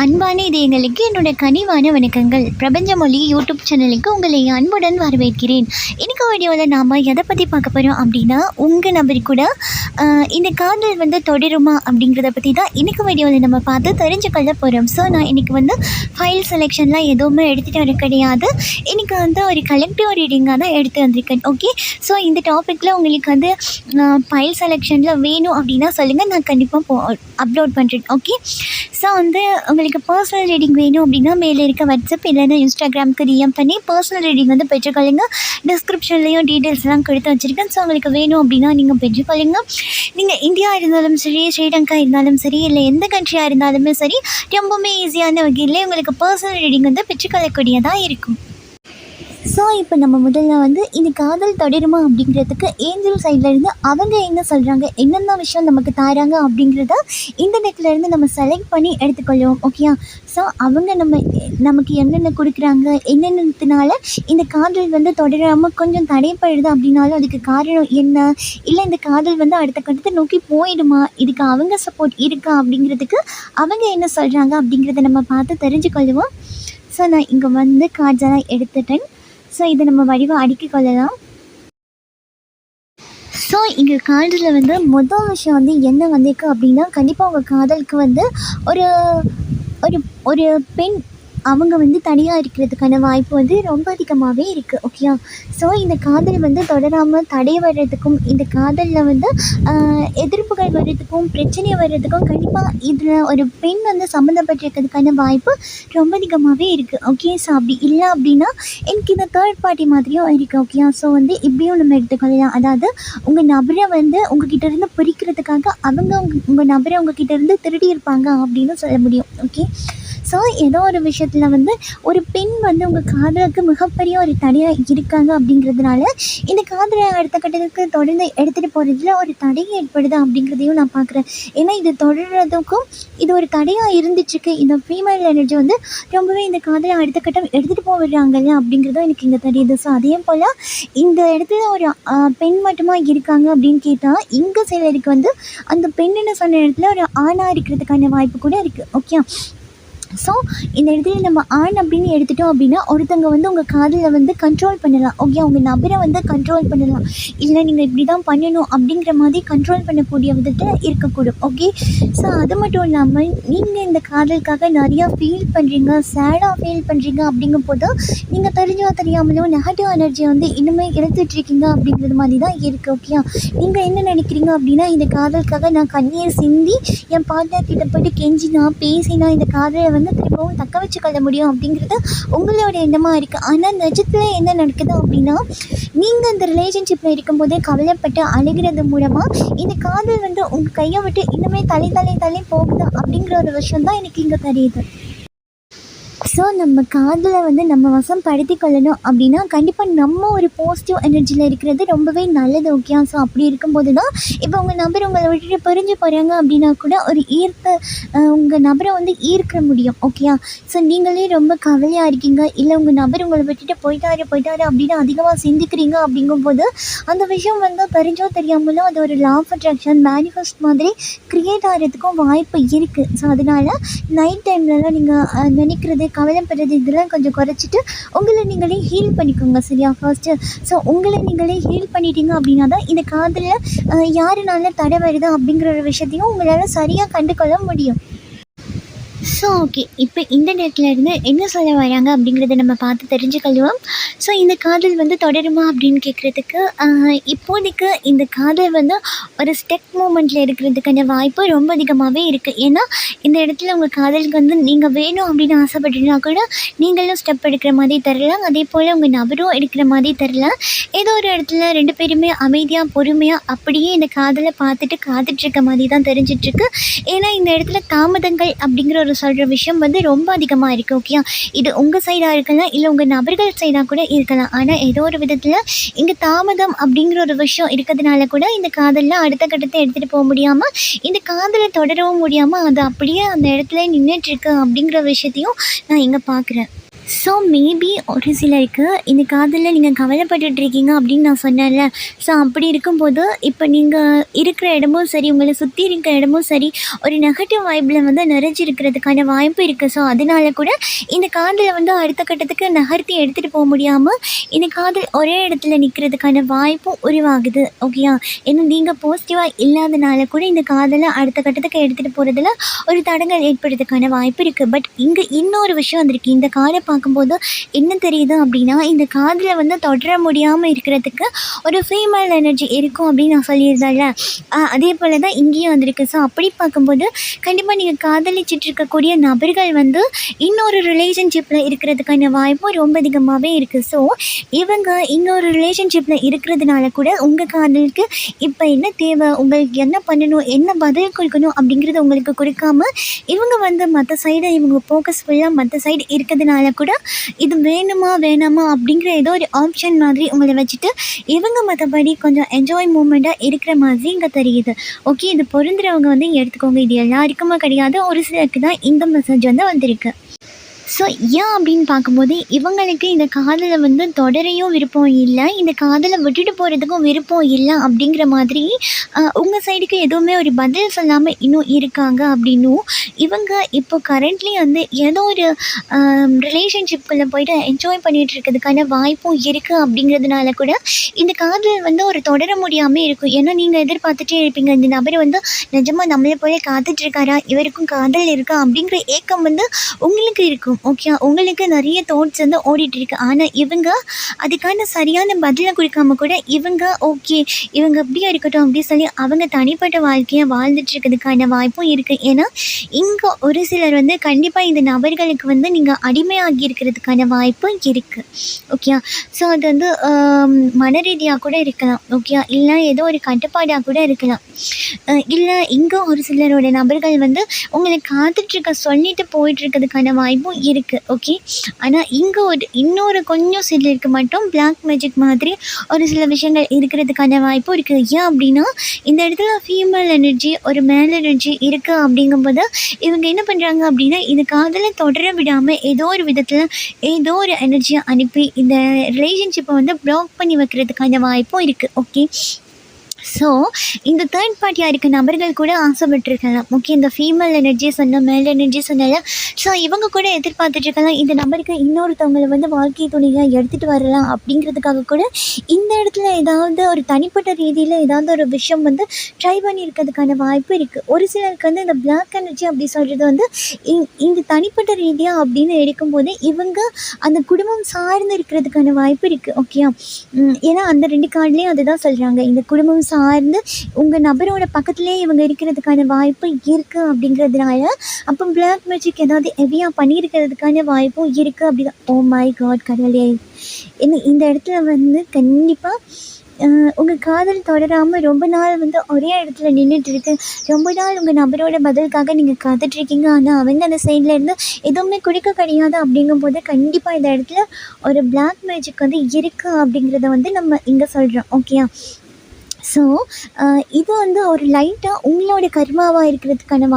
அன்பான இதயங்களுக்கு என்னோட கனிவான வணக்கங்கள். பிரபஞ்ச மொழி யூடியூப் சேனலுக்கு உங்களை அன்புடன் வரவேற்கிறேன். இன்னைக்கு வீடியோவில் நாம் எதை பற்றி பார்க்க போகிறோம் அப்படின்னா, உங்கள் நபர் கூட இந்த காதல் தொடருமா அப்படிங்கிறத பற்றி தான் இன்றைக்கி வீடியோவில் நம்ம பார்த்து தெரிஞ்சுக்கொள்ள போகிறோம். ஸோ நான் இன்றைக்கி ஃபைல் செலெக்ஷன்லாம் எதுவுமே எடுத்துகிட்டு வர கிடையாது. இன்றைக்கி ஒரு கலெக்டிவ் ரீடிங்காக தான் எடுத்து வந்திருக்கேன். ஓகே, ஸோ இந்த டாப்பிக்கில் உங்களுக்கு ஃபைல் செலெக்ஷனில் வேணும் அப்படின்னா சொல்லுங்கள், நான் கண்டிப்பாக அப்லோட் பண்ணுறேன். ஓகே, ஸோ உங்களுக்கு பர்சனல் ரீடிங் வேணும் அப்படின்னா மேலே இருக்க வாட்ஸ்அப் இல்லைன்னா இன்ஸ்டாகிராமுக்கு டிஎம் பண்ணி பர்சனல் ரீடிங் பெற்றுக்கொள்ளுங்க. டிஸ்கிரிப்ஷன்லேயும் டீட்டெயில்ஸ்லாம் கொடுத்து வச்சுருக்கேன். ஸோ உங்களுக்கு வேணும் அப்படின்னா நீங்கள் பெற்றுக்கொள்ளுங்க. நீங்கள் இந்தியா இருந்தாலும் சரி, ஸ்ரீலங்கா இருந்தாலும் சரி, இல்லை எந்த கண்ட்ரியாக இருந்தாலுமே சரி, ரொம்பவுமே ஈஸியான வகையில் உங்களுக்கு பர்சனல் ரீடிங் பெற்றுக்கொள்ளக்கூடியதாக இருக்கும். ஸோ இப்போ நம்ம முதல்ல இந்த காதல் தொடருமா அப்படிங்கிறதுக்கு ஏஞ்சல் சைட்லேருந்து அவங்க என்ன சொல்கிறாங்க, என்னென்ன விஷயம் நமக்கு தராங்க அப்படிங்கிறத இன்டர்நெட்லேருந்து நம்ம செலக்ட் பண்ணி எடுத்துக்கொள்ளுவோம். ஓகேயா? ஸோ அவங்க நமக்கு என்னென்ன கொடுக்குறாங்க, என்னென்னத்தினால இந்த காதல் தொடராமல் கொஞ்சம் தடைப்படுது அப்படின்னாலும் அதுக்கு காரணம் என்ன, இல்லை இந்த காதல் அடுத்த கட்டத்தை நோக்கி போயிடுமா, இதுக்கு அவங்க சப்போர்ட் இருக்கா அப்படிங்கிறதுக்கு அவங்க என்ன சொல்கிறாங்க அப்படிங்கிறத நம்ம பார்த்து தெரிஞ்சுக்கொள்ளுவோம். ஸோ நான் இங்கே கார்ட்ஸெல்லாம் எடுத்துட்டேன். ஸோ இதை நம்ம வடிவாக அடுக்கிக் கொள்ளலாம். ஸோ இங்கே காதலில் மொதல் விஷயம் என்ன வந்திருக்கு அப்படின்னா, கண்டிப்பாக உங்கள் காதலுக்கு ஒரு ஒரு ஒரு பெண் அவங்க தனியாக இருக்கிறதுக்கான வாய்ப்பு ரொம்ப அதிகமாகவே இருக்குது. ஓகேயா? ஸோ இந்த காதல் தொடராமல் தடை வர்றதுக்கும், இந்த காதலில் எதிர்ப்புகள் வர்றதுக்கும், பிரச்சனை வர்றதுக்கும் கண்டிப்பாக இதில் ஒரு பெண் சம்மந்தப்பட்டிருக்கிறதுக்கான வாய்ப்பு ரொம்ப அதிகமாகவே இருக்குது. ஓகே, ஸோ அப்படி இல்லை அப்படின்னா எனக்கு இந்த தேர்ட் பார்ட்டி மாதிரியும் இருக்குது. ஓகேயா? ஸோ இப்படியும் நம்ம எடுத்துக்கொள்ளலாம். அதாவது உங்கள் நபரை உங்ககிட்ட இருந்து பிரிக்கிறதுக்காக அவங்க உங்கள் நபரை உங்ககிட்ட இருந்து திருடி இருப்பாங்க அப்படின்னு சொல்ல முடியும். ஓகே, ஸோ ஏதோ ஒரு விஷயத்தில் ஒரு பெண் உங்கள் காதலுக்கு மிகப்பெரிய ஒரு தடையாக இருக்காங்க அப்படிங்கிறதுனால இந்த காதலை அடுத்த கட்டத்துக்கு தொடர்ந்து எடுத்துகிட்டு போகிறதுல ஒரு தடை ஏற்படுது அப்படிங்கிறதையும் நான் பார்க்குறேன். ஏன்னா இது தொடர்றதுக்கும் இது ஒரு தடையாக இருந்துச்சுருக்கு. இந்த ஃபீமேல் எனர்ஜி ரொம்பவே இந்த காதலை அடுத்த கட்டம் எடுத்துகிட்டு போயிடுறாங்கல்ல அப்படிங்கிறதும் எனக்கு இங்கே தெரியுது. ஸோ அதே போல் இந்த இடத்துல ஒரு பெண் மட்டுமா இருக்காங்க அப்படின்னு கேட்டால், இங்கே சிலருக்கு அந்த பெண்ணுன்னு சொன்ன இடத்துல ஒரு ஆணாக இருக்கிறதுக்கான வாய்ப்பு கூட இருக்குது. ஓகே, ஸோ இந்த இடத்துல நம்ம ஆண் அப்படின்னு எடுத்துட்டோம் அப்படின்னா ஒருத்தங்க உங்கள் காதலை கண்ட்ரோல் பண்ணலாம். ஓகே, உங்கள் நபரை கண்ட்ரோல் பண்ணலாம். இல்லை நீங்கள் இப்படி தான் பண்ணணும் அப்படிங்கிற மாதிரி கண்ட்ரோல் பண்ணக்கூடிய விதத்தில் இருக்கக்கூடும். ஓகே, ஸோ அது மட்டும் இல்லாமல் நீங்கள் இந்த காதலுக்காக நிறையா ஃபீல் பண்ணுறீங்க, சேடாக ஃபீல் பண்ணுறீங்க அப்படிங்கும் போது நீங்கள் தெரிஞ்சோ தெரியாமலோ நெகட்டிவ் எனர்ஜியை இன்னுமே எடுத்துகிட்ருக்கீங்க அப்படிங்கிறது மாதிரி தான் இருக்குது. ஓகே, நீங்கள் என்ன நினைக்கிறீங்க அப்படின்னா, இந்த காதலுக்காக நான் கண்ணீர் சிந்தி என் பார்ட்னர் கிட்ட போய்ட்டு கெஞ்சினா பேசினா இந்த காதலை திரும்பவும் தக்க வச்சுக்கொள்ள முடியும் அப்படிங்கிறது உங்களோட எண்ணமாக இருக்குது. ஆனால் நிஜத்தில் என்ன நடக்குது அப்படின்னா, நீங்கள் இந்த ரிலேஷன்ஷிப்பில் இருக்கும்போதே கவலைப்பட்டு அழுகிறது மூலமாக இந்த காதல் உங்கள் கையை விட்டு இன்னுமே தள்ளி போகுது அப்படிங்கிற ஒரு விஷயம் தான் எனக்கு இங்கே தெரியுது. ஸோ நம்ம காதலை நம்ம வசம் படுத்தி கொள்ளணும் அப்படின்னா கண்டிப்பாக நம்ம ஒரு பாசிட்டிவ் எனர்ஜியில் இருக்கிறது ரொம்பவே நல்லது. ஓகே, ஸோ அப்படி இருக்கும்போது தான் இப்போ உங்கள் நபர் உங்களை விட்டுட்டு பிரிஞ்சு போகிறாங்க அப்படின்னா கூட ஒரு உங்கள் நபரை ஈர்க்க முடியும். ஓகேயா? ஸோ நீங்களே ரொம்ப கவலையாக இருக்கீங்க, இல்லை உங்கள் நபர் உங்களை விட்டுட்டு போயிட்டாரு அப்படின்னு அதிகமாக சிந்திக்கிறீங்க அப்படிங்கும்போது அந்த விஷயம் தெரிஞ்சோ தெரியாமலோ அது ஒரு லா ஆஃப் அட்ராக்ஷன் மேனிஃபெஸ்ட் மாதிரி க்ரியேட் ஆகிறதுக்கும் வாய்ப்பு இருக்குது. ஸோ அதனால் நைட் டைம்லலாம் நீங்கள் நினைக்கிறது, கவலைப்படுறது இதெல்லாம் கொஞ்சம் குறைச்சிட்டு உங்களை நீங்களே ஹீல் பண்ணிக்கோங்க. சரியா? ஃபர்ஸ்ட்டு ஸோ உங்களை நீங்களே ஹீல் பண்ணிட்டீங்க அப்படின்னா தான் இந்த காதலில் யாருனால தடை வருது அப்படிங்கிற ஒரு விஷயத்தையும் உங்களால் சரியாக கண்டுகொள்ள முடியும். ஸோ ஓகே, இப்போ இன்டர்நெட்லேருந்து என்ன சொல்ல வராங்க அப்படிங்கிறத நம்ம பார்த்து தெரிஞ்சுக்கொள்வோம். ஸோ இந்த காதல் தொடருமா அப்படின்னு கேட்குறதுக்கு, இப்போதைக்கு இந்த காதல் ஒரு ஸ்டெக் மூமெண்ட்டில் இருக்கிறதுக்கான வாய்ப்பு ரொம்ப அதிகமாகவே இருக்குது. ஏன்னா இந்த இடத்துல உங்கள் காதலுக்கு நீங்கள் வேணும் அப்படின்னு ஆசைப்பட்டீங்கன்னா கூட நீங்களும் ஸ்டெப் எடுக்கிற மாதிரி தரலாம். அதே போல் உங்கள் நபரும் எடுக்கிற மாதிரி தரலாம். ஏதோ ஒரு இடத்துல ரெண்டு பேருமே அமைதியாக பொறுமையாக அப்படியே இந்த காதலை பார்த்துட்டு காத்துட்ருக்க மாதிரி தான் தெரிஞ்சிட்ருக்கு. ஏன்னா இந்த இடத்துல தாமதங்கள் அப்படிங்கிற ஒரு சொல்கிற விஷயம் ரொம்ப அதிகமாக இருக்குது. ஓகே, இது உங்கள் சைடாக இருக்கலாம், இல்லை உங்கள் நபர்கள் சைடாக கூட இருக்கலாம். ஆனால் ஏதோ ஒரு விதத்தில் இங்கே தாமதம் அப்படிங்கிற ஒரு விஷயம் இருக்கிறதுனால கூட இந்த காதலில் அடுத்த கட்டத்தை எடுத்துகிட்டு போக முடியாமல், இந்த காதலை தொடரவும் முடியாமல் அது அப்படியே அந்த இடத்துல நின்றுட்டுருக்கு அப்படிங்கிற விஷயத்தையும் நான் இங்கே பார்க்குறேன். ஸோ மேபி ஒரு சிலருக்கு இந்த காதலில் நீங்கள் கவலைப்பட்டுட்டு இருக்கீங்க அப்படின்னு நான் சொன்னேன்ல. ஸோ அப்படி இருக்கும்போது இப்போ நீங்கள் இருக்கிற இடமும் சரி, உங்களை சுற்றி இருக்கிற இடமும் சரி, ஒரு நெகட்டிவ் வைப்பில் வந்து நிறைஞ்சிருக்கிறதுக்கான வாய்ப்பு இருக்குது. ஸோ அதனால கூட இந்த காதலை வந்து அடுத்த கட்டத்துக்கு நகர்த்தி எடுத்துகிட்டு போக முடியாமல் இந்த காதல் ஒரே இடத்துல நிற்கிறதுக்கான வாய்ப்பும் உருவாகுது. ஓகேயா? ஏன்னா நீங்கள் பாசிட்டிவாக இல்லாதனால கூட இந்த காதலை அடுத்த கட்டத்துக்கு எடுத்துகிட்டு போகிறதுல ஒரு தடங்கல் ஏற்படுறதுக்கான வாய்ப்பு இருக்குது. பட் இங்கே இன்னொரு விஷயம் வந்திருக்கு. இந்த கார்டை பார்க்கும்போது என்ன தெரியுது அப்படின்னா, இந்த காதில் வந்து தொடர முடியாமல் இருக்கிறதுக்கு ஒரு ஃபீமேல் எனர்ஜி இருக்கும் அப்படின்னு நான் சொல்லியிருந்தேன்ல. அதே போல் தான் இங்கேயும் வந்திருக்கு. ஸோ அப்படி பார்க்கும்போது கண்டிப்பாக நீங்கள் காதலிச்சிட்டு இருக்கக்கூடிய நபர்கள் வந்து இன்னொரு ரிலேஷன்ஷிப்பில் இருக்கிறதுக்கான வாய்ப்பும் ரொம்ப அதிகமாகவே இருக்குது. ஸோ இவங்க இன்னொரு ரிலேஷன்ஷிப்பில் இருக்கிறதுனால கூட உங்கள் காதலுக்கு இப்போ என்ன தேவை, உங்களுக்கு என்ன பண்ணணும், என்ன பதில் கொடுக்கணும் அப்படிங்கிறது உங்களுக்கு கொடுக்காம இவங்க வந்து மற்ற சைடு இவங்க ஃபோக்கஸ் ஃபுல்லாக மற்ற சைடு இருக்கிறதுனால கூட இது வேணுமா வேணாமா அப்படிங்கிற ஏதோ ஒரு ஆப்ஷன் மாதிரி உங்களை வச்சுட்டு இவங்க மற்றபடி கொஞ்சம் என்ஜாய் மூமெண்ட்டாக இருக்கிற மாதிரி இங்கே தெரியுது. ஓகே, இது பொருந்துறவங்க வந்து எடுத்துக்கோங்க. இது எல்லாருக்குமே கிடையாது, ஒரு சிலருக்கு தான் இந்த மெசேஜ் வந்து வந்திருக்கு. ஸோ ஏன் அப்படின்னு பார்க்கும்போது இவங்களுக்கு இந்த காதலை வந்து தொடரையும் விருப்பம் இல்லை, இந்த காதலை விட்டுட்டு போகிறதுக்கும் விருப்பம் இல்லை அப்படிங்கிற மாதிரி உங்கள் சைடுக்கு எதுவுமே ஒரு பதில் சொல்லாமல் இன்னும் இருக்காங்க. அப்படின்னும் இவங்க இப்போ கரண்ட்லி வந்து ஏதோ ஒரு ரிலேஷன்ஷிப்குள்ளே போயிட்டு என்ஜாய் பண்ணிகிட்டு இருக்கிறதுக்கான வாய்ப்பும் இருக்குது. அப்படிங்கிறதுனால கூட இந்த காதல் வந்து ஒரு தொடர முடியாமல் இருக்கும். ஏன்னா நீங்கள் எதிர்பார்த்துட்டே இருப்பீங்க, இந்த நபர் வந்து நிஜமாக நம்மளை போல காத்துட்ருக்காரா, இவருக்கும் காதல் இருக்கா அப்படிங்கிற ஏக்கம் வந்து உங்களுக்கு இருக்கும். ஓகே, உங்களுக்கு நிறைய தாட்ஸ் வந்து ஓடிட்டுருக்கு. ஆனால் இவங்க அதுக்கான சரியான பதிலை கொடுக்காம கூட இவங்க ஓகே இவங்க அப்படியே இருக்கட்டும் அப்படின்னு சொல்லி அவங்க தனிப்பட்ட வாழ்க்கையை வாழ்ந்துட்டுருக்கிறதுக்கான வாய்ப்பும் இருக்குது. ஏன்னா இங்கே ஒரு சிலர் வந்து கண்டிப்பாக இந்த நபர்களுக்கு வந்து நீங்கள் அடிமையாகி இருக்கிறதுக்கான வாய்ப்பும் இருக்குது. ஓகே, ஸோ அது வந்து மன ரீதியாக கூட இருக்கலாம். ஓகே, இல்லை ஏதோ ஒரு கட்டுப்பாடாக கூட இருக்கலாம். இல்லை இங்கே ஒரு சிலரோட நபர்கள் வந்து உங்களை காத்துட்ருக்க சொல்லிட்டு போயிட்டுருக்கிறதுக்கான வாய்ப்பும் இருக்குது. ஓகே, ஆனால் இங்கே ஒரு இன்னொரு கொஞ்சம் சிலருக்கு மட்டும் பிளாக் மேஜிக் மாதிரி ஒரு சில விஷயங்கள் இருக்கிறதுக்கான வாய்ப்பும் இருக்குது. ஏன் அப்படின்னா இந்த இடத்துல ஃபீமேல் எனர்ஜி ஒரு மேல் எனர்ஜி இருக்குது. அப்படிங்கும்போது இவங்க என்ன பண்ணுறாங்க அப்படின்னா இந்த காதலை தொடர விடாமல் ஏதோ ஒரு விதத்தில் ஏதோ ஒரு எனர்ஜியை அனுப்பி இந்த ரிலேஷன்ஷிப்பை வந்து ப்ளாக் பண்ணி வைக்கிறதுக்கான வாய்ப்பும் இருக்குது. ஓகே, ஸோ இந்த தேர்ட் பார்ட்டியாக இருக்க நபர்கள் கூட ஆசைப்பட்டுருக்கலாம். ஓகே, இந்த ஃபீமேல் எனர்ஜி சொன்ன மேல் எனர்ஜி சொன்னால ஸோ இவங்க கூட எதிர்பார்த்துட்ருக்கலாம் இந்த நபருக்கு இன்னொருத்தவங்களை வந்து வாழ்க்கை துணையாக எடுத்துகிட்டு வரலாம் அப்படிங்கிறதுக்காக கூட இந்த இடத்துல ஏதாவது ஒரு தனிப்பட்ட ரீதியில் ஏதாவது ஒரு விஷயம் வந்து ட்ரை பண்ணியிருக்கிறதுக்கான வாய்ப்பு இருக்குது. ஒரு சிலருக்கு வந்து இந்த பிளாக் எனர்ஜி அப்படி சொல்கிறது வந்து இந்த தனிப்பட்ட ரீதியாக அப்படின்னு எடுக்கும்போது இவங்க அந்த குடும்பம் சார்ந்து இருக்கிறதுக்கான வாய்ப்பு இருக்குது. ஓகே, ஏன்னா அந்த 2 கார்ட்லேயும் அதுதான் சொல்கிறாங்க, இந்த குடும்பம் சார்ந்து உங்கள் நபரோட பக்கத்துலேயே இவங்க இருக்கிறதுக்கான வாய்ப்பு இருக்குது. அப்படிங்கிறதுனால அப்போ பிளாக் மேஜிக் ஏதாவது ஹெவியாக பண்ணியிருக்கிறதுக்கான வாய்ப்பும் இருக்குது. அப்படி தான். ஓ மை காட் கடவுளே, இந்த இடத்துல வந்து கண்டிப்பாக உங்கள் காதல் தொடராமல் ரொம்ப நாள் வந்து ஒரே இடத்துல நின்றுட்டு இருக்கு. ரொம்ப நாள் உங்கள் நபரோட பதிலுக்காக நீங்கள் காத்துட்ருக்கீங்க. ஆனால் அவங்க அந்த சைடில் இருந்து எதுவுமே கொடுக்க கிடையாது. அப்படிங்கும்போது கண்டிப்பாக இந்த இடத்துல ஒரு பிளாக் மேஜிக் வந்து இருக்குது அப்படிங்கிறத வந்து நம்ம இங்கே சொல்கிறோம். ஓகே, ஸோ இது வந்து ஒரு லைட்டாக உங்களோட கர்மாவாக இருக்கிறதுக்கான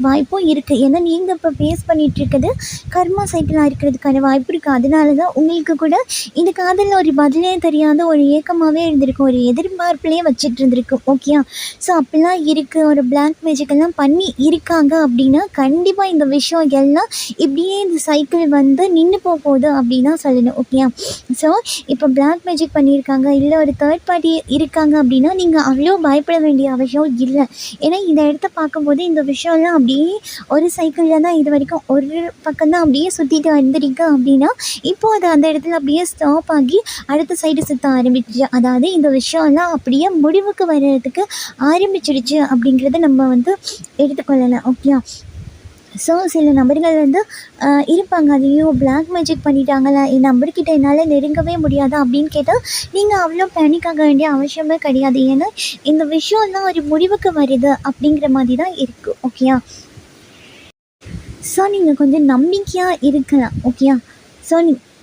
வாய்ப்பும் இருக்குது. ஏன்னா நீங்கள் இப்போ ஃபேஸ் பண்ணிகிட்ருக்கிறது கர்மா சைக்கிளாக இருக்கிறதுக்கான வாய்ப்பு இருக்குது. அதனால தான் உங்களுக்கு கூட இந்த காதலில் ஒரு பதிலே தெரியாத ஒரு ஏக்கமாகவே இருந்திருக்கும், ஒரு எதிர்பார்ப்புலேயே வச்சுட்டு இருந்திருக்கும். ஓகே, ஸோ அப்படிலாம் இருக்குது, ஒரு பிளாக் மேஜிக்கெல்லாம் பண்ணி இருக்காங்க அப்படின்னா கண்டிப்பாக இந்த விஷயம் எல்லாம் இப்படியே இந்த சைக்கிள் வந்து நின்று போகுது அப்படின்னு தான் சொல்லணும். ஓகே, ஸோ இப்போ பிளாக் மேஜிக் பண்ணியிருக்காங்க இல்லை ஒரு தேர்ட் பார்ட்டி இருக்காங்க அப்படின்னா நீங்கள் அவ்வளோ பயப்பட வேண்டிய அவசியம் இல்லை. ஏன்னா இந்த இடத்த பார்க்கும்போது இந்த விஷயம்லாம் அப்படியே ஒரு சைக்கிளில் தான் இது வரைக்கும் ஒரு பக்கம் தான் அப்படியே சுற்றிட்டு வந்துருக்கு. அப்படின்னா இப்போது அது அந்த இடத்துல அப்படியே ஸ்டாப் ஆகி அடுத்த சைடு சுற்ற ஆரம்பிச்சிச்சு. அதாவது இந்த விஷயம்லாம் அப்படியே முடிவுக்கு வர்றதுக்கு ஆரம்பிச்சிடுச்சு அப்படிங்கிறத நம்ம வந்து எடுத்துக்கொள்ளலாம். ஓகே, ஸோ சில நபர்கள் வந்து இருப்பாங்க, அதையோ பிளாக் மேஜிக் பண்ணிட்டாங்களா, என் நம்பர்கிட்ட என்னால் நெருங்கவே முடியாதா அப்படின்னு கேட்டால் நீங்கள் அவ்வளோ பேனிக் ஆக வேண்டிய அவசியமே கிடையாது. ஏன்னா இந்த விஷயம்லாம் ஒரு முடிவுக்கு வருது அப்படிங்கிற மாதிரி தான் இருக்குது. ஓகேயா, ஸோ நீங்கள் கொஞ்சம் நம்பிக்கையாக இருக்கலாம். ஓகேயா, ஸோ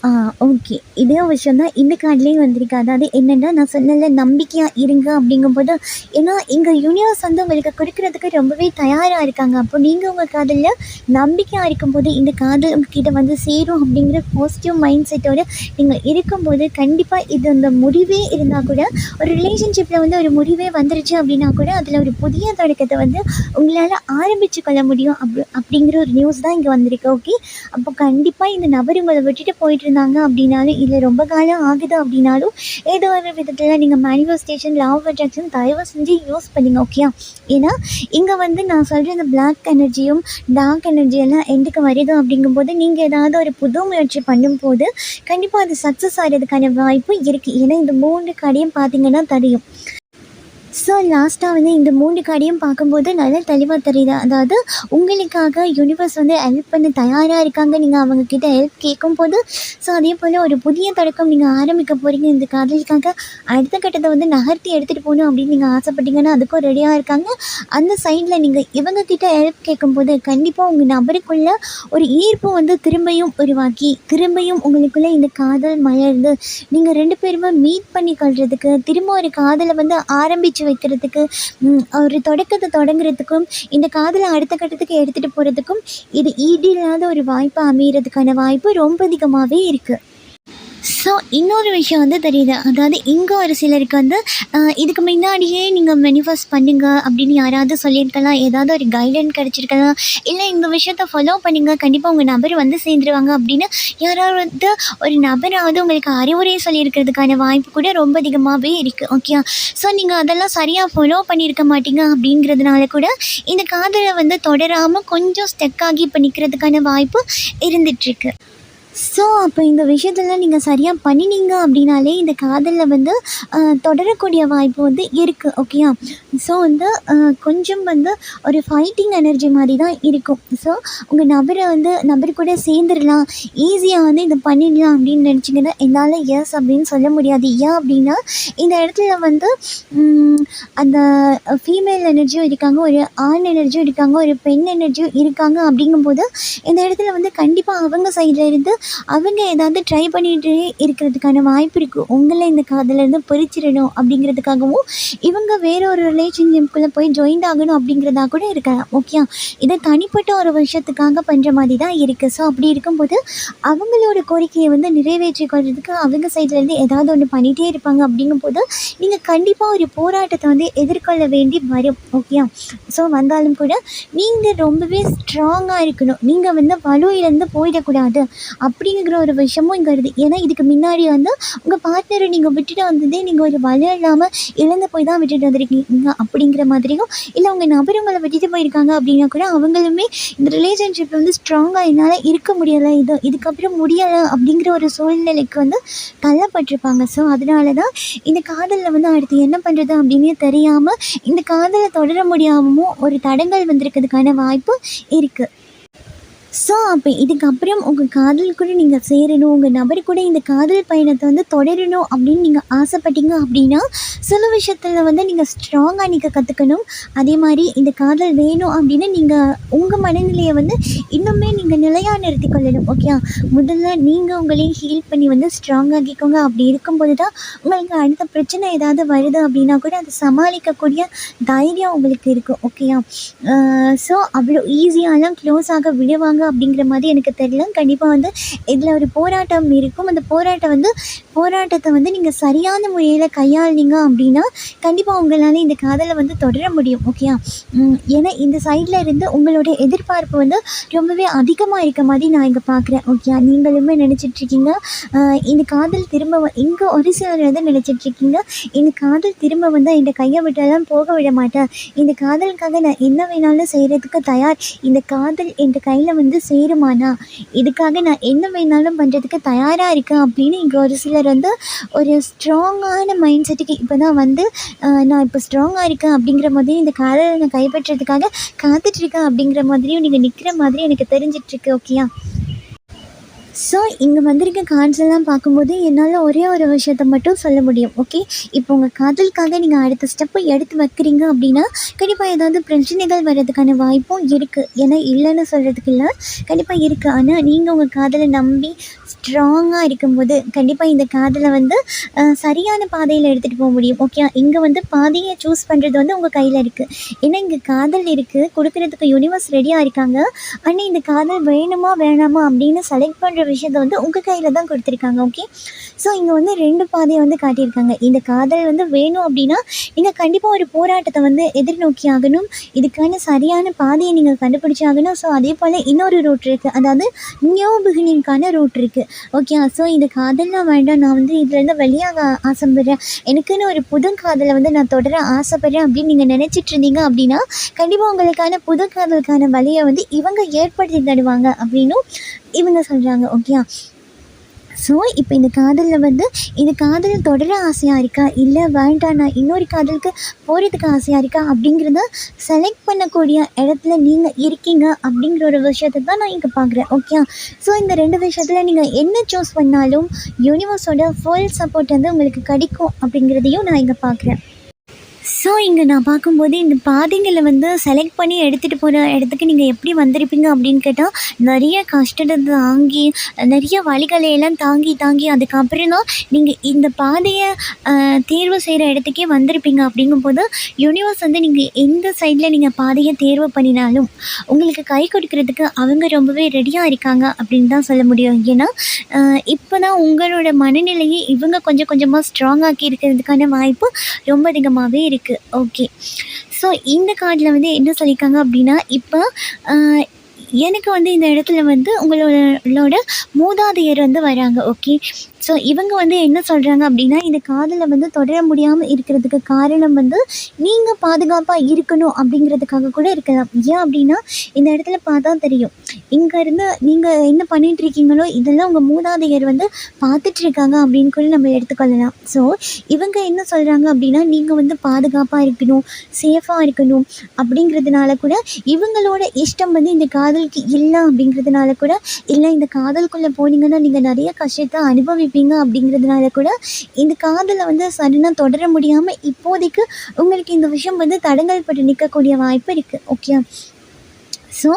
ஆ ஓகே. இதே விஷயம் தான் இந்த கார்ட்லேயும் வந்திருக்கு. அதாவது என்னன்னா, நான் சொன்னேன்ல நம்பிக்கையா இருங்க அப்படிங்கும்போது, ஏன்னா எங்க யூனிவர்ஸ் வந்து உங்களுக்கு குடுக்குறதுக்கு ரொம்பவே தயாரா இருக்காங்க. அப்போ நீங்க உங்க காதல்ல நம்பிக்கையா இருக்கும்போது, இந்த காதல் உங்ககிட்ட வந்து சேரும் அப்படிங்கிற பாசிட்டிவ் மைண்ட் செட்டோட நீங்க இருக்கும்போது, கண்டிப்பா இது அந்த முடிவே இருந்தா கூட, ஒரு ரிலேஷன்ஷிப்ல வந்து ஒரு முடிவே வந்துருச்சு அப்படின்னா கூட, அதில ஒரு புதிய தொடக்கத்த வந்து உங்களால ஆரம்பிச்சு கொள்ள முடியும். அப்படிங்கிற ஒரு நியூஸ் தான் இங்க வந்திருக்கு. ஓகே. அப்போ கண்டிப்பா இந்த நபர் உங்கள விட்டுட்டு போயிட்டுருந்தாங்க அப்படின்னாலும், இல்ல ரொம்ப காலம் ஆகுது அப்படின்னாலும், ஏதோ ஒரு விதத்தில நீங்க மேனிஃபெஸ்டேஷன், லா ஆஃப் அட்ராக்ஷன் தயவு செஞ்சு யூஸ் பண்ணுங்க. ஓகேயா? ஏன்னா, இங்க வந்து நான் சொல்ற இந்த பிளாக் எனர்ஜியும், டார்க் எனர்ஜி எல்லாம் எண்டுக்கு வருது அப்படிங்கும்போது, நீங்க ஏதாவது ஒரு புது முயற்சி பண்ணும்போது, கண்டிப்பா அது சக்ஸஸ் ஆகுறதுக்கான வாய்ப்பு இருக்கு. ஏன்னா, இந்த 3 கார்டையும் பார்த்தீங்கன்னா தெரியும். ஸோ லாஸ்ட்டாக வந்து இந்த 3 கார்டையும் பார்க்கும்போது நல்லா தெளிவாக தெரியுது. அதாவது உங்களுக்காக யூனிவர்ஸ் வந்து ஹெல்ப் பண்ண தயாராக இருக்காங்க. நீங்கள் அவங்கக்கிட்ட ஹெல்ப் கேட்கும்போது, ஸோ அதேபோல் ஒரு புதிய தொடக்கம் நீங்கள் ஆரம்பிக்க போகிறீங்க. இந்த காதலுக்காக அடுத்த கட்டத்தை வந்து நகர்த்தி எடுத்துகிட்டு போகணும் அப்படின்னு நீங்கள் ஆசைப்பட்டீங்கன்னா, அதுக்கும் ரெடியாக இருக்காங்க. அந்த சைடில் நீங்கள் இவங்கக்கிட்ட ஹெல்ப் கேட்கும்போது, கண்டிப்பாக உங்கள் நபருக்குள்ள ஒரு ஈர்ப்பு வந்து திரும்பியும் உருவாக்கி, திரும்பியும் உங்களுக்குள்ளே இந்த காதல் மலர்ந்து, நீங்கள் 2 பேருமே மீட் பண்ணி கொள்றதுக்கு, திரும்ப ஒரு காதலை வந்து ஆரம்பித்து வைக்கிறதுக்கு, ஒரு தொடக்கத்தை தொடங்குறதுக்கும், இந்த காதலை அடுத்த கட்டத்துக்கு எடுத்துகிட்டு போகிறதுக்கும், இது ஈடு இல்லாத ஒரு வாய்ப்பு அமையறதுக்கான வாய்ப்பு ரொம்ப அதிகமாகவே இருக்குது. ஸோ இன்னொரு விஷயம் வந்து தெரியுது. அதாவது இங்கே ஒரு சிலருக்கு வந்து இதுக்கு முன்னாடியே நீங்கள் மேனிஃபெஸ்ட் பண்ணுங்க அப்படின்னு யாராவது சொல்லியிருக்கலாம். ஏதாவது ஒரு கைட்லைன் கிடச்சிருக்கலாம். இல்லை இந்த விஷயத்த ஃபாலோ பண்ணுங்க, கண்டிப்பாக உங்கள் நபர் வந்து சேர்ந்துருவாங்க அப்படின்னு யாராவது ஒரு நபராவது உங்களுக்கு அறிவுரை சொல்லியிருக்கிறதுக்கான வாய்ப்பு கூட ரொம்ப அதிகமாகவே இருக்குது. ஓகே. ஸோ நீங்கள் அதெல்லாம் சரியாக ஃபாலோ பண்ணியிருக்க மாட்டீங்க அப்படிங்கிறதுனால கூட இந்த காதலை வந்து தொடராமல் கொஞ்சம் ஸ்டெக் ஆகி இப்போ நிற்கிறதுக்கான வாய்ப்பு இருந்துகிட்ருக்கு. ஸோ அப்போ இந்த விஷயத்தெல்லாம் நீங்கள் சரியாக பண்ணினீங்க அப்படின்னாலே இந்த காதலில் வந்து தொடரக்கூடிய வாய்ப்பு வந்து இருக்குது. ஓகேயா? ஸோ வந்து கொஞ்சம் வந்து ஒரு ஃபைட்டிங் எனர்ஜி மாதிரி தான் இருக்கும். ஸோ உங்கள் நபர் கூட சேர்ந்துடலாம், ஈஸியாக வந்து இதை பண்ணிடலாம் அப்படின்னு நினச்சிங்கன்னா என்னால் எஸ் அப்படின்னு சொல்ல முடியாது. ஏன் அப்படின்னா இந்த இடத்துல வந்து அந்த ஃபீமேல் எனர்ஜியும் இருக்காங்க, ஒரு ஆண் எனர்ஜியும் இருக்காங்க, ஒரு பெண் எனர்ஜியும் இருக்காங்க. அப்படிங்கும்போது இந்த இடத்துல வந்து கண்டிப்பாக அவங்க சைடில் இருந்து அவங்க ஏதாவது ட்ரை பண்ணிகிட்டே இருக்கிறதுக்கான வாய்ப்பு இருக்குது. உங்களை இந்த காதலேருந்து பிரிச்சிடணும் அப்படிங்கிறதுக்காகவும், இவங்க வேற ஒரு ரிலேஷன்ஷிப்குள்ளே போய் ஜாயின்ட் ஆகணும் அப்படிங்கிறதா கூட இருக்கலாம். ஓகே. இதை தனிப்பட்ட ஒரு விஷயத்துக்காக பண்ணுற மாதிரி தான் இருக்குது. ஸோ அப்படி இருக்கும்போது அவங்களோட கோரிக்கையை வந்து நிறைவேற்றி கொள்றதுக்கு அவங்க சைட்லேருந்து ஏதாவது ஒன்று பண்ணிகிட்டே இருப்பாங்க. அப்படிங்கும்போது நீங்கள் கண்டிப்பாக ஒரு போராட்டத்தை வந்து எதிர்கொள்ள வேண்டி வரும். ஓகே. ஸோ வந்தாலும் கூட நீங்கள் ரொம்பவே ஸ்ட்ராங்காக இருக்கணும். நீங்கள் வந்து வலு இழந்து போயிடக்கூடாது அப்படிங்கிற ஒரு விஷயமும் இங்கே வருது. ஏன்னா இதுக்கு முன்னாடி வந்து உங்கள் பார்ட்னரை நீங்கள் விட்டுட்டு வந்ததே நீங்கள் ஒரு வலு இல்லாமல் இழந்து போய் தான் விட்டுட்டு வந்திருக்கீங்க அப்படிங்கிற மாதிரியும், இல்லை உங்கள் நபர் உங்களை விட்டுட்டு போயிருக்காங்க அப்படின்னா கூட அவங்களுமே இந்த ரிலேஷன்ஷிப்பில் வந்து ஸ்ட்ராங்காக என்னால் இருக்க முடியலை, இதுக்கப்புறம் முடியலை அப்படிங்கிற ஒரு சூழ்நிலைக்கு வந்து தள்ளப்பட்டிருப்பாங்க. ஸோ அதனால தான் இந்த காதலில் வந்து அடுத்து என்ன பண்ணுறது அப்படின்னே தெரியாமல் இந்த காதலை தொடர முடியாமலும் ஒரு தடங்கல் வந்திருக்கிறதுக்கான வாய்ப்பு இருக்குது. ஸோ அப்போ இதுக்கப்புறம் உங்கள் காதல் கூட நீங்கள் சேரணும், உங்கள் நபர் கூட இந்த காதல் பயணத்தை வந்து தொடரணும் அப்படின்னு நீங்கள் ஆசைப்பட்டீங்க அப்படின்னா, சில விஷயத்தில் வந்து நீங்கள் ஸ்ட்ராங்காக நீங்கள் கற்றுக்கணும். அதே மாதிரி இந்த காதல் வேணும் அப்படின்னு நீங்கள் உங்கள் மனநிலையை வந்து இன்னுமே நீங்கள் நிலையாக நிறுத்தி கொள்ளணும். ஓகே. முதல்ல நீங்கள் உங்களையும் ஹீல் பண்ணி வந்து ஸ்ட்ராங்காகிக்கோங்க. அப்படி இருக்கும்போது தான் உங்களுக்கு அடுத்த பிரச்சனை ஏதாவது வருது அப்படின்னா கூட அதை சமாளிக்கக்கூடிய தைரியம் உங்களுக்கு இருக்கும். ஓகேயா? ஸோ அவ்வளோ ஈஸியாலாம் க்ளோஸ் ஆக விடுவாங்க அப்படிங்கிற மாதிரி எனக்கு தெரியல. கண்டிப்பாக வந்து இதில் ஒரு போராட்டம் இருக்கும். அந்த போராட்டத்தை வந்து நீங்கள் சரியான முறையில் கையாளுனீங்க அப்படின்னா கண்டிப்பாக உங்களால் இந்த காதலை வந்து தொடர முடியும். ஓகேயா? ஏன்னா இந்த சைடில் இருந்து உங்களுடைய எதிர்பார்ப்பு வந்து ரொம்பவே அதிகமாக இருக்க மாதிரி நான் இங்கே பார்க்குறேன். ஓகே. நீங்களுமே நினச்சிட்ருக்கீங்க இந்த காதல் திரும்ப இங்கே ஒரு சிலர் வந்து நினச்சிட்ருக்கீங்க இந்த காதல் திரும்ப வந்து இந்த கையை விட்டாலும் போக விட மாட்டேன், இந்த காதலுக்காக நான் என்ன வேணாலும் செய்கிறதுக்கு தயார், இந்த காதல் என் கையில் வந்து சேருமானா, இதுக்காக நான் என்ன வேணாலும் பண்ணுறதுக்கு தயாராக இருக்கேன் அப்படின்னு இங்கே ஒரு சிலர் வந்து ஒரு ஸ்ட்ராங்கான மைண்ட் செட்டுக்கு இப்போ தான் வந்து நான் இப்போ ஸ்ட்ராங்காக இருக்கேன் அப்படிங்கிற மாதிரி இந்த காதலை நான் கைப்பற்றுறதுக்காக காத்துட்ருக்கேன் அப்படிங்கிற மாதிரியும் நீங்கள் நிற்கிற மாதிரி எனக்கு தெரிஞ்சிட்ருக்கு. ஓகேயா? ஸோ இங்கே வந்திருக்க கார்ட்ஸ் எல்லாம் பார்க்கும்போது என்னால் ஒரே ஒரு விஷயத்த மட்டும் சொல்ல முடியும். ஓகே, இப்போ உங்கள் காதலுக்காக நீங்கள் அடுத்த ஸ்டெப்பு எடுத்து வைக்கிறீங்க அப்படின்னா கண்டிப்பாக ஏதாவது பிரச்சனைகள் வர்றதுக்கான வாய்ப்பும் இருக்குது. ஏன்னா இல்லைன்னு சொல்கிறதுக்கு இல்லை, கண்டிப்பாக இருக்குது. ஆனால் நீங்கள் உங்கள் காதலை நம்பி ஸ்ட்ராங்காக இருக்கும்போது கண்டிப்பாக இந்த காதலை வந்து சரியான பாதையில் எடுத்துகிட்டு போக முடியும். ஓகே, இங்கே வந்து பாதையை சூஸ் பண்ணுறது வந்து உங்கள் கையில் இருக்குது. ஏன்னா இங்கே காதல் இருக்குது, கொடுக்குறதுக்கு யூனிவர்ஸ் ரெடியாக இருக்காங்க. ஆனால் இந்த காதல் வேணுமா வேணாமா அப்படின்னு செலக்ட் பண்ணுற விஷயத்த வந்து உங்கள் கையில் தான் கொடுத்துருக்காங்க. ஓகே, ஸோ இங்கே வந்து 2 பாதையை வந்து காட்டியிருக்காங்க. இந்த காதல் வந்து வேணும் அப்படின்னா நீங்கள் கண்டிப்பாக ஒரு போராட்டத்தை வந்து எதிர்நோக்கி ஆகணும். இதுக்கான சரியான பாதையை நீங்கள் கண்டுபிடிச்சாகணும். ஸோ அதே போல் இன்னொரு ரூட் இருக்குது, அதாவது நியூ பிகினிங்கான ரூட் இருக்குது. ஓகே, ஸோ இந்த காதல்லாம் வேண்டாம், நான் வந்து இதுலேருந்து வெளியாக ஆசைப்படுறேன், எனக்குன்னு ஒரு புது காதலை வந்து நான் தொடர ஆசைப்படுறேன் அப்படின்னு நீங்கள் நினச்சிட்டு இருந்தீங்க அப்படின்னா கண்டிப்பாக உங்களுக்கான புது காதலுக்கான வழியை வந்து இவங்க ஏற்படுத்தி தருவாங்க அப்படின்னும் இவங்க சொல்கிறாங்க. ஓகே, ஸோ இப்போ இந்த காதலில் வந்து இந்த காதல் தொடர ஆசையாக இருக்கா, இல்லை வேண்டாம் நான் இன்னொரு காதலுக்கு போகிறதுக்கு ஆசையாக இருக்கா அப்படிங்கிறத செலக்ட் பண்ணக்கூடிய இடத்துல நீங்கள் இருக்கீங்க அப்படிங்கிற ஒரு விஷயத்தை தான் நான் இங்கே பார்க்குறேன். ஓகே, ஸோ இந்த 2 விஷயத்தில் நீங்கள் என்ன சூஸ் பண்ணாலும் யூனிவர்ஸோட ஃபுல் சப்போர்ட் வந்து உங்களுக்கு கிடைக்கும் அப்படிங்கிறதையும் நான் இங்கே பார்க்குறேன். ஸோ இங்கே நான் பார்க்கும்போது இந்த பாதைங்களை வந்து செலக்ட் பண்ணி எடுத்துகிட்டு போகிற இடத்துக்கு நீங்கள் எப்படி வந்திருப்பீங்க அப்படின்னு கேட்டால் நிறைய கஷ்டத்தை தாங்கி, நிறைய வழிகளை எல்லாம் தாங்கி தாங்கி அதுக்கப்புறம் தான் நீங்கள் இந்த பாதையை தேர்வு செய்கிற இடத்துக்கே வந்திருப்பீங்க. அப்படிங்கும்போது யூனிவர்ஸ் வந்து நீங்கள் எந்த சைடில் நீங்கள் பாதையை தேர்வு பண்ணினாலும் உங்களுக்கு கை கொடுக்கறதுக்கு அவங்க ரொம்பவே ரெடியாக இருக்காங்க அப்படின்னு தான் சொல்ல முடியும். ஏன்னா இப்போ தான் உங்களோட மனநிலையை இவங்க கொஞ்சம் கொஞ்சமாக ஸ்ட்ராங் ஆக்கி இருக்கிறதுக்கான வாய்ப்பு ரொம்ப அதிகமாகவே இருக்குது. ஓகே, ஸோ இந்த கார்டில் வந்து என்ன சொல்லியிருக்காங்க அப்படின்னா, இப்போ எனக்கு வந்து இந்த இடத்துல வந்து உங்களோட மூதாதையர் வந்து வராங்க. ஓகே, ஸோ இவங்க வந்து என்ன சொல்கிறாங்க அப்படின்னா, இந்த காதலை வந்து தொடர முடியாமல் இருக்கிறதுக்கு காரணம் வந்து நீங்கள் பாதுகாப்பாக இருக்கணும் அப்படிங்கிறதுக்காக கூட இருக்கலாம். ஏன் அப்படின்னா இந்த இடத்துல பார்த்தா தெரியும், இங்கேருந்து நீங்கள் என்ன பண்ணிகிட்ருக்கீங்களோ இதெல்லாம் உங்கள் மூதாதையர் வந்து பார்த்துட்ருக்காங்க அப்படின்னு கூட நம்ம எடுத்துக்கொள்ளலாம். ஸோ இவங்க என்ன சொல்கிறாங்க அப்படின்னா, நீங்கள் வந்து பாதுகாப்பாக இருக்கணும், சேஃபாக இருக்கணும் அப்படிங்கிறதுனால கூட இவங்களோட இஷ்டம் வந்து இந்த காதலுக்கு இல்லை அப்படிங்கிறதுனால கூட, இல்லை இந்த காதலுக்குள்ளே போனீங்கன்னா நீங்கள் நிறைய கஷ்டத்தை அனுபவிப்பீங்க அப்படிங்கிறதுனால கூட இந்த காதலை வந்து சடனாக தொடர முடியாமல் இப்போதைக்கு உங்களுக்கு இந்த விஷயம் வந்து தடங்கல் பட்டு நிற்கக்கூடிய வாய்ப்பு இருக்குது. ஓகே, ஸோ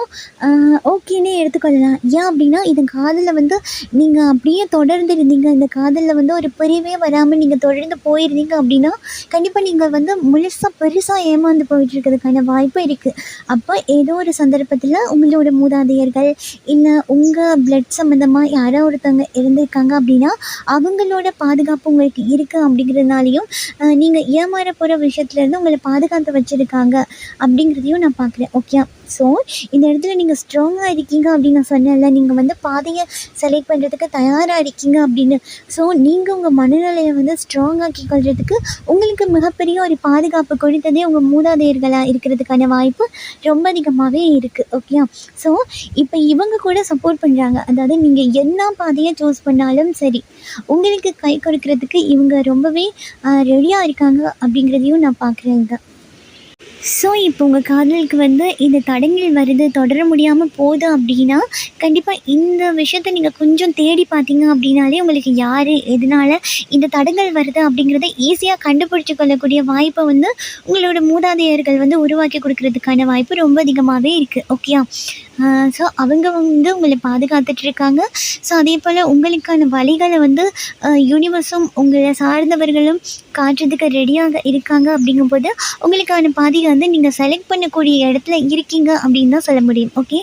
ஓகேன்னே எடுத்துக்கொள்ளலாம். ஏன் அப்படின்னா இந்த காதலில் வந்து நீங்கள் அப்படியே தொடர்ந்து இருந்தீங்க, இந்த காதலில் வந்து ஒரு பிரிவே வராமல் நீங்கள் தொடர்ந்து போயிருந்தீங்க அப்படின்னா கண்டிப்பாக நீங்கள் வந்து பெருசாக ஏமாந்து போயிட்டுருக்கிறதுக்கான வாய்ப்பு இருக்குது. அப்போ ஏதோ ஒரு சந்தர்ப்பத்தில் உங்களோட மூதாதையர்கள் இல்லை உங்கள் பிளட் சம்மந்தமாக யாரோ ஒருத்தவங்க இருந்திருக்காங்க அப்படின்னா அவங்களோட பாதுகாப்பு உங்களுக்கு இருக்குது அப்படிங்கிறதுனாலையும் நீங்கள் ஏமாற போகிற விஷயத்துலேருந்து உங்களை பாதுகாத்து வச்சுருக்காங்க அப்படிங்கிறதையும் நான் பார்க்குறேன். ஓகே, ஸோ இந்த இடத்துல நீங்கள் ஸ்ட்ராங்காக இருக்கீங்க அப்படின்னு நான் சொன்னேன்ல, நீங்கள் வந்து பாதையை செலக்ட் பண்ணுறதுக்கு தயாராக இருக்கீங்க அப்படின்னு. ஸோ நீங்கள் உங்கள் மனநிலையை வந்து ஸ்ட்ராங்காக்கி கொள்றதுக்கு உங்களுக்கு மிகப்பெரிய ஒரு பாதுகாப்பு கொடுத்ததே உங்கள் மூதாதையர்களாக இருக்கிறதுக்கான வாய்ப்பு ரொம்ப அதிகமாகவே இருக்குது. ஓகே, ஸோ இப்போ இவங்க கூட சப்போர்ட் பண்ணுறாங்க. அதாவது நீங்கள் என்ன பாதையை சூஸ் பண்ணாலும் சரி உங்களுக்கு கை கொடுக்கறதுக்கு இவங்க ரொம்பவே ரெடியாக இருக்காங்க அப்படிங்கிறதையும் நான் பார்க்குறேன் இங்கே. ஸோ இப்போ உங்கள் காதலுக்கு வந்து இந்த தடங்கள் வருது, தொடர முடியாமல் போகுது அப்படின்னா கண்டிப்பாக இந்த விஷயத்த நீங்கள் கொஞ்சம் தேடி பார்த்தீங்க அப்படின்னாலே உங்களுக்கு யார் எதனால் இந்த தடங்கள் வருது அப்படிங்கிறத ஈஸியாக கண்டுபிடிச்சி கொள்ளக்கூடிய வாய்ப்பை வந்து உங்களோட மூதாதையர்கள் வந்து உருவாக்கி கொடுக்கறதுக்கான வாய்ப்பு ரொம்ப அதிகமாகவே இருக்குது. ஓகேயா, ஸோ அவங்க வந்து உங்களை பாதுகாத்துட்ருக்காங்க. ஸோ அதே போல் உங்களுக்கான வழிகளை வந்து யூனிவர்ஸும் உங்களை சார்ந்தவர்களும் காட்டுறதுக்கு ரெடியாக இருக்காங்க. அப்படிங்கும்போது உங்களுக்கான பாதையை வந்து நீங்கள் செலக்ட் பண்ணக்கூடிய இடத்துல இருக்கீங்க அப்படின்னு தான் சொல்ல முடியும். ஓகே,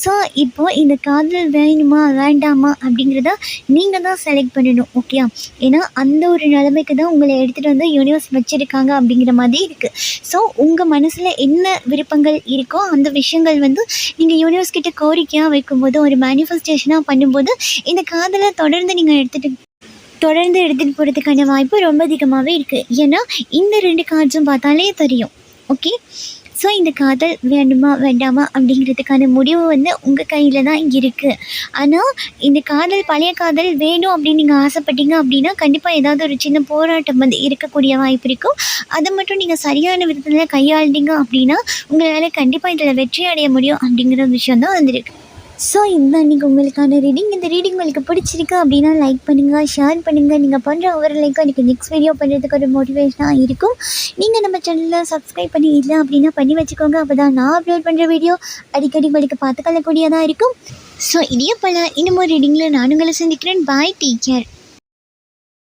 ஸோ இப்போது இந்த காதல் வேணுமா வேண்டாமா அப்படிங்கிறத நீங்கள் தான் செலக்ட் பண்ணணும். ஓகே, ஏன்னா அந்த ஒரு நிலைமைக்கு தான் உங்களை எடுத்துகிட்டு வந்து யூனிவர்ஸ் வச்சுருக்காங்க அப்படிங்கிற மாதிரி இருக்குது. ஸோ உங்கள் மனசில் என்ன விருப்பங்கள் இருக்கோ அந்த விஷயங்கள் வந்து நீங்கள் யூனிவர்ஸ் கிட்ட கோரிக்கையாக வைக்கும்போது, ஒரு மேனிஃபெஸ்டேஷனாக பண்ணும்போது இந்த காதலை தொடர்ந்து எடுத்துகிட்டு போகிறதுக்கான வாய்ப்பு ரொம்ப அதிகமாகவே இருக்குது. ஏன்னா இந்த 2 கார்ட்ஸும் பார்த்தாலே தெரியும். ஓகே, ஸோ இந்த காதல் வேண்டுமா வேண்டாமா அப்படிங்கிறதுக்கான முடிவு வந்து உங்கள் கையில் தான் இருக்குது. ஆனால் இந்த காதல் பழைய காதல் வேணும் அப்படின்னு நீங்கள் ஆசைப்பட்டீங்க அப்படின்னா கண்டிப்பாக ஏதாவது ஒரு சின்ன போராட்டம் வந்து இருக்கக்கூடிய வாய்ப்பு இருக்கும். அதை மட்டும் நீங்கள் சரியான விதத்தில் கையாளுறீங்க அப்படின்னா உங்களால் கண்டிப்பாக இதில் வெற்றி அடைய முடியும் அப்படிங்கிற விஷயம் தான் வந்துருக்கு. ஸோ இதுதான் இன்றைக்கி உங்களுக்கான ரீடிங். இந்த ரீடிங் உங்களுக்கு பிடிச்சிருக்கு அப்படின்னா லைக் பண்ணுங்கள், ஷேர் பண்ணுங்கள். நீங்கள் பண்ணுற ஒவ்வொரு லைக்கும் எனக்கு நெக்ஸ்ட் வீடியோ பண்ணுறதுக்கு ஒரு மோட்டிவேஷனாக இருக்கும். நீங்கள் நம்ம சேனலில் சப்ஸ்கிரைப் பண்ணி இல்லை அப்படின்னா பண்ணி வச்சுக்கோங்க. அப்போ தான் நான் அப்லோட் பண்ணுற வீடியோ அடிக்கடி உங்களுக்கு பார்த்துக்கொள்ளக்கூடியதாக இருக்கும். ஸோ இதே போல் இன்னும் ஒரு ரீடிங்கில் நான் உங்களை சந்திக்கிறேன். பாய், டேக் கேர்.